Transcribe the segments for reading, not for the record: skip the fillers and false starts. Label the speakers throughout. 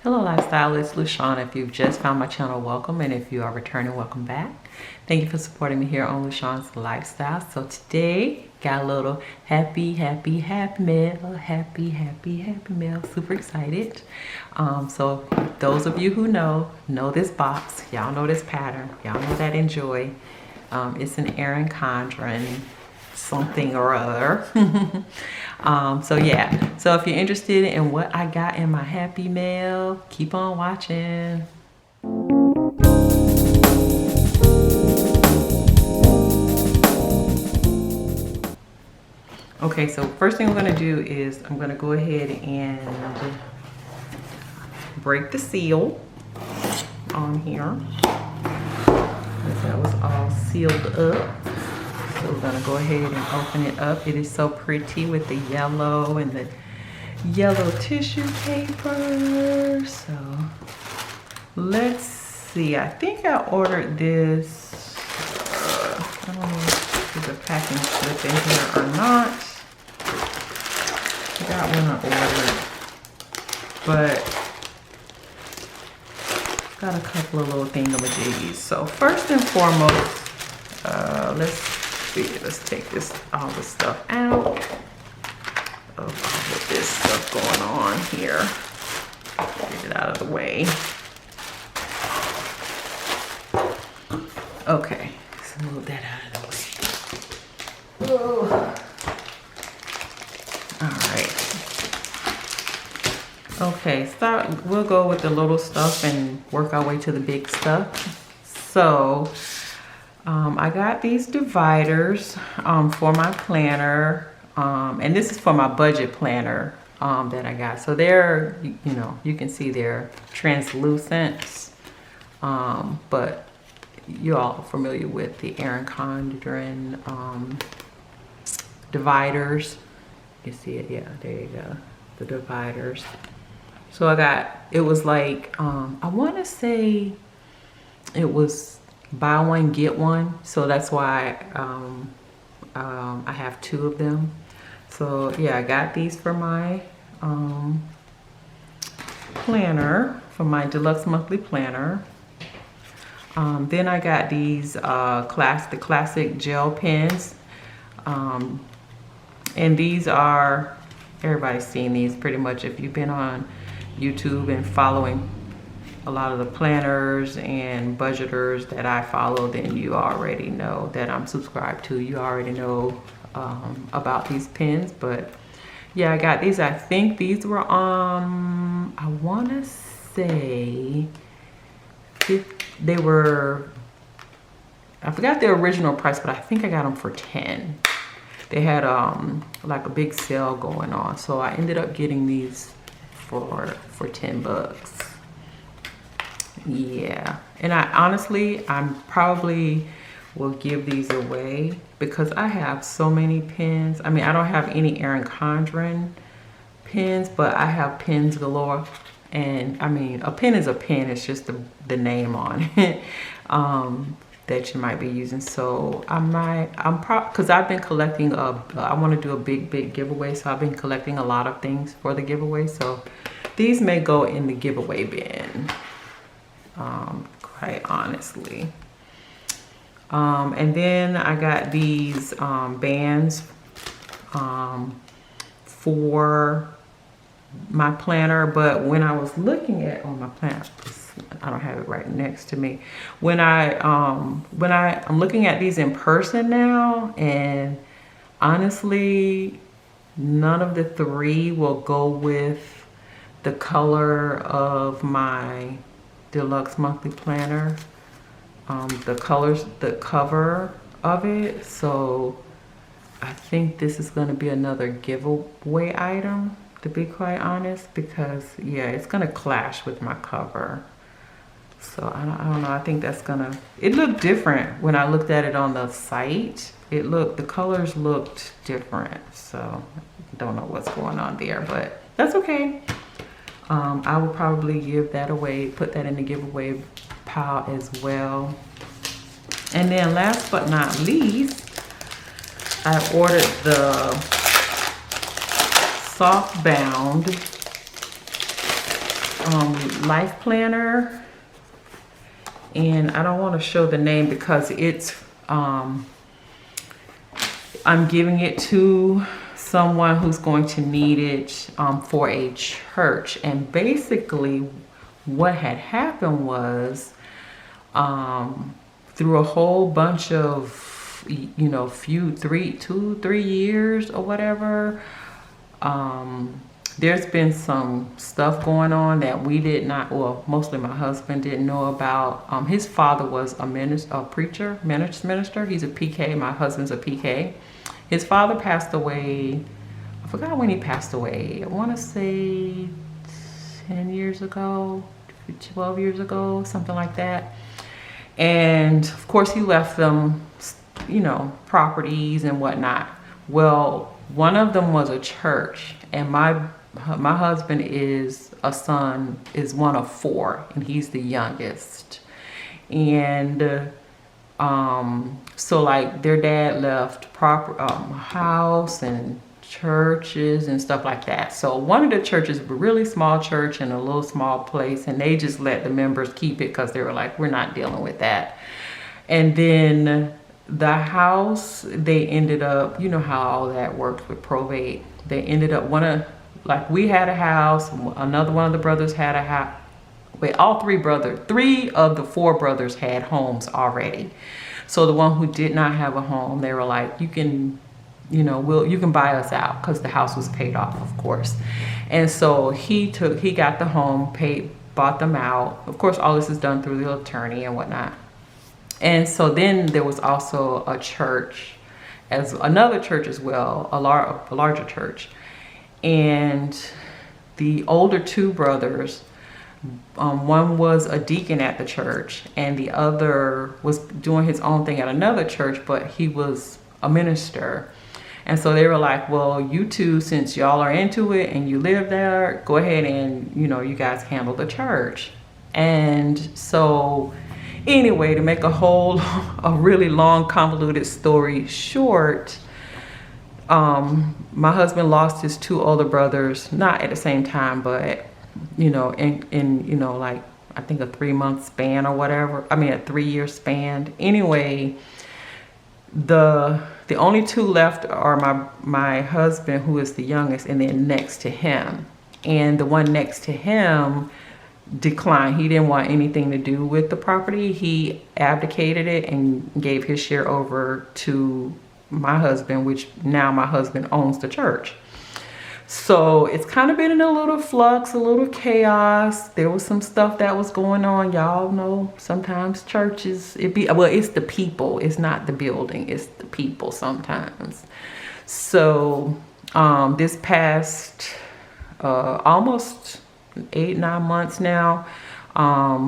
Speaker 1: Hello lifestyle, it's Lushawn. If you've just found my channel, welcome, and if you are returning, welcome back. Thank you for supporting me here on Lushawn's Lifestyle. So today, got a little happy mail. Super excited. So those of you who know this box, y'all know this pattern, y'all know that enjoy. It's an Erin Condren something or other. So yeah, so if you're interested in what I got in my happy mail, keep on watching. Okay, so first thing I'm going to do is I'm going to go ahead and break the seal on here. That was all sealed up. So we're gonna go ahead and open it up. It is so pretty with the yellow and the yellow tissue paper. So let's see. I think I ordered this. I don't know if there's a packing slip in here or not. I got one I ordered, but got a couple of little thingamajiggies. So first and foremost, let's take all the stuff out of all of this stuff going on here. Get it out of the way. Okay, so move that out of the way. Oh. All right. Okay, we'll go with the little stuff and work our way to the big stuff. So I got these dividers for my planner, and this is for my budget planner that I got. So they're, you know, you can see they're translucent, but you're all familiar with the Erin Condren dividers. You see it, yeah, there you go, the dividers. So I got, it was like, I want to say it was buy one get one, so that's why I have two of them. So yeah, I got these for my planner, for my deluxe monthly planner. Then I got these the classic gel pens, and these are, everybody's seen these pretty much. If you've been on YouTube and following a lot of the planners and budgeters that I follow, then you already know that I'm subscribed to. You already know about these pens. But yeah, I got these. I think these were I want to say they were, I forgot their original price, but I think I got them for 10. They had like a big sale going on, so I ended up getting these for 10 bucks. Yeah, and I honestly, probably will give these away because I have so many pens. I mean, I don't have any Erin Condren pens, but I have pens galore. And I mean, a pen is a pen. It's just the name on it that you might be using. So because I've been collecting I want to do a big giveaway. So I've been collecting a lot of things for the giveaway. So these may go in the giveaway bin. Quite honestly. And then I got these bands for my planner, but when I was looking at my planner, I don't have it right next to me. When I'm looking at these in person now, and honestly, none of the three will go with the color of my deluxe monthly planner, the cover of it. So I think this is going to be another giveaway item, to be quite honest, because yeah, it's going to clash with my cover. So I don't know, I think that's gonna, it looked different when I looked at it on the site. The colors looked different, so don't know what's going on there, but that's okay. I will probably give that away, put that in the giveaway pile as well. And then last but not least, I ordered the soft bound life planner, and I don't want to show the name because it's I'm giving it to someone who's going to need it for a church. And basically what had happened was through a whole bunch of, you know, 2-3 years or whatever, there's been some stuff going on that we did not, well, mostly my husband didn't know about. His father was a minister. He's a PK. My husband's a PK. His father passed away. I forgot when he passed away. I want to say 10 years ago, 12 years ago, something like that. And of course he left them, you know, properties and whatnot. Well, one of them was a church, and my husband is one of 4, and he's the youngest. And so like their dad left house and churches and stuff like that. So one of the churches, a really small church in a little small place, and they just let the members keep it because they were like, we're not dealing with that. And then the house, they ended up, you know how all that works with probate. They ended up we had a house, another one of the brothers had a house. Wait, three of the 4 brothers had homes already. So the one who did not have a home, they were like, you can, you know, you can buy us out, because the house was paid off, of course. And so he got the home, bought them out. Of course, all this is done through the attorney and whatnot. And so then there was also another church as well, a larger church. And the older 2 brothers, one was a deacon at the church, and the other was doing his own thing at another church, but he was a minister. And so they were like, well, you two, since y'all are into it and you live there, go ahead and, you know, you guys handle the church. And so anyway, to make a really long, convoluted story short, my husband lost his 2 older brothers, not at the same time, but, you know, in you know, like, I think a 3-month span or whatever. I mean, a 3-year span. Anyway, the only 2 left are my husband, who is the youngest, and then next to him. And the one next to him declined. He didn't want anything to do with the property. He abdicated it and gave his share over to my husband, which now my husband owns the church. So it's kind of been in a little flux, a little chaos. There was some stuff that was going on. Y'all know sometimes churches, it's the people. It's not the building. It's the people sometimes. So this past almost 8-9 months now,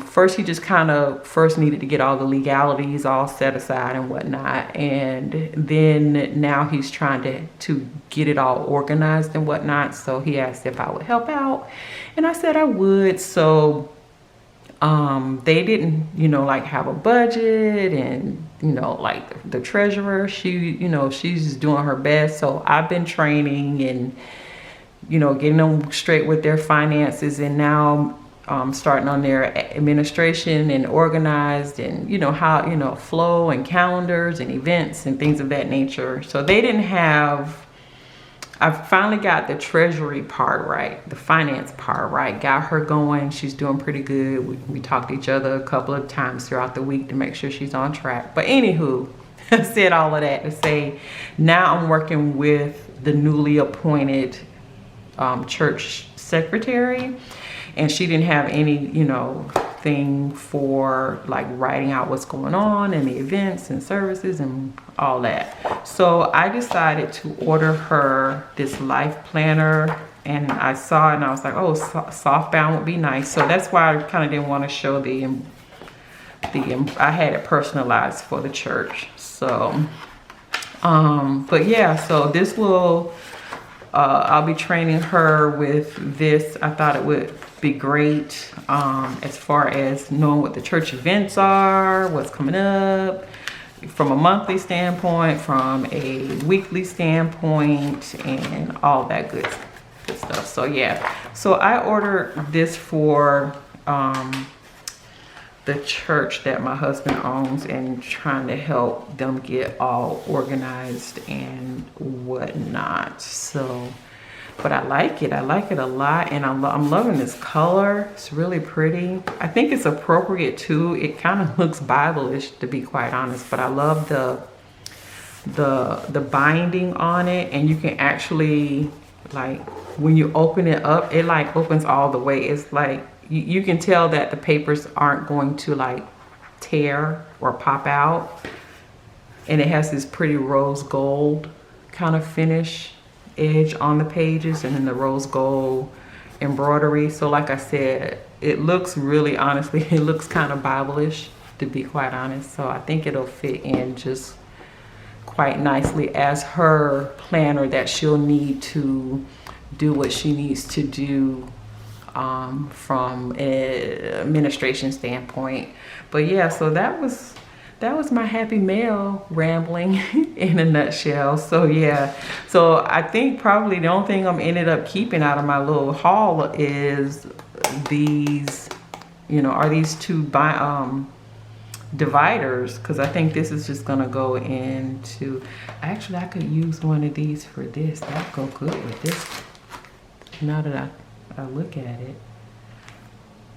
Speaker 1: first he just kind of needed to get all the legalities all set aside and whatnot, and then now he's trying to get it all organized and whatnot. So he asked if I would help out, and I said I would. So they didn't, you know, like, have a budget, and, you know, like, the treasurer, she's just doing her best. So I've been training and, you know, getting them straight with their finances, and now starting on their administration and organized, and, you know, how, you know, flow and calendars and events and things of that nature. So they didn't have, I finally got the treasury part right, the finance part right, got her going. She's doing pretty good. We talked to each other a couple of times throughout the week to make sure she's on track. But anywho, I said all of that to say, now I'm working with the newly appointed church secretary, and she didn't have any, you know, thing for, like, writing out what's going on and the events and services and all that. So I decided to order her this life planner, and I saw it and I was like, oh, softbound would be nice. So that's why I kind of didn't want to show I had it personalized for the church. So but yeah, so this will I'll be training her with this. I thought it would be great as far as knowing what the church events are, what's coming up, from a monthly standpoint, from a weekly standpoint, and all that good good stuff. So yeah, so I ordered this for the church that my husband owns, and trying to help them get all organized and whatnot. So, but I like it a lot, and I'm loving this color. It's really pretty. I think it's appropriate too. It kind of looks Bible-ish, to be quite honest, but I love the binding on it, and you can actually, like, when you open it up, it like opens all the way. It's like you can tell that the papers aren't going to like tear or pop out, and it has this pretty rose gold kind of finish edge on the pages, and then the rose gold embroidery. So like I said, it looks really, honestly, it looks kind of Bible-ish, to be quite honest. So I think it'll fit in just quite nicely as her planner that she'll need to do what she needs to do from an administration standpoint. But yeah, so that was my happy mail rambling in a nutshell. So yeah, so I think probably the only thing I'm ended up keeping out of my little haul is these, you know, are these two dividers, because I think this is just gonna go into, actually I could use one of these for this. That'd go good with this, now that I look at it.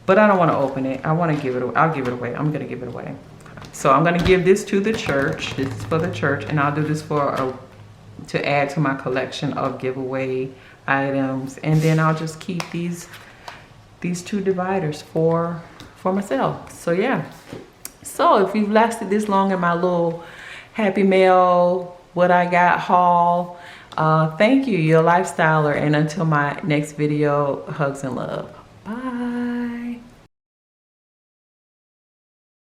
Speaker 1: But I don't want to open it. I want to give it away. I'll give it away. I'm gonna give it away. So I'm gonna give this to the church. This is for the church, and I'll do this to add to my collection of giveaway items, and then I'll just keep these two dividers for myself. So yeah. So if you've lasted this long in my little happy mail, what I got haul, thank you. You're a lifestyler, and until my next video, hugs and love.